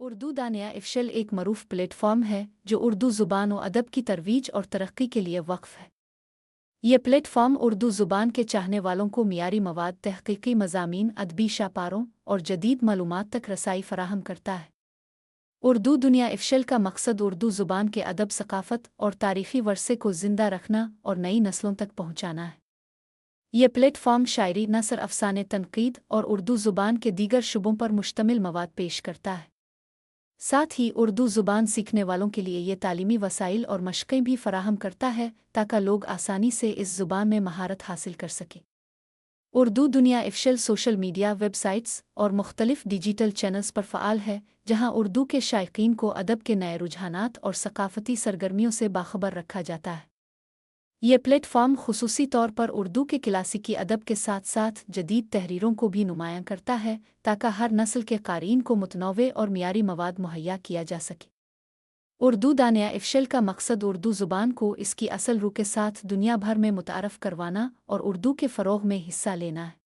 اردو دانیہ افشل ایک معروف plate form ہے جو اردو زبان و ادب کی ترویج اور ترقی کے لیے وقف ہے۔ یہ پلیٹ فارم اردو زبان کے چاہنے والوں کو معیاری مواد، تحقیقی مضامین، ادبی شاہکاروں اور جدید معلومات تک رسائی فراہم کرتا ہے۔ اردو دنیا افشل کا مقصد اردو زبان کے ادب، ثقافت اور تاریخی ورثے کو زندہ رکھنا اور نئی نسلوں تک پہنچانا ہے۔ یہ پلیٹ فارم شاعری، نثر، افسانے، تنقید اور اردو زبان کے دیگر شعبوں پر مشتمل مواد پیش کرتا ہے۔ ساتھ ہی اردو زبان سیکھنے والوں کے لیے یہ تعلیمی وسائل اور مشقیں بھی فراہم کرتا ہے تاکہ لوگ آسانی سے اس زبان میں مہارت حاصل کر سکیں۔ اردو دنیا افشل سوشل میڈیا، ویب سائٹس اور مختلف ڈیجیٹل چینلز پر فعال ہے، جہاں اردو کے شائقین کو ادب کے نئے رجحانات اور ثقافتی سرگرمیوں سے باخبر رکھا جاتا ہے۔ یہ پلیٹ فارم خصوصی طور پر اردو کے کلاسیکی ادب کے ساتھ ساتھ جدید تحریروں کو بھی نمایاں کرتا ہے تاکہ ہر نسل کے قارئین کو متنوع اور معیاری مواد مہیا کیا جا سکے۔ اردو دانیہ افشل کا مقصد اردو زبان کو اس کی اصل روح کے ساتھ دنیا بھر میں متعارف کروانا اور اردو کے فروغ میں حصہ لینا ہے۔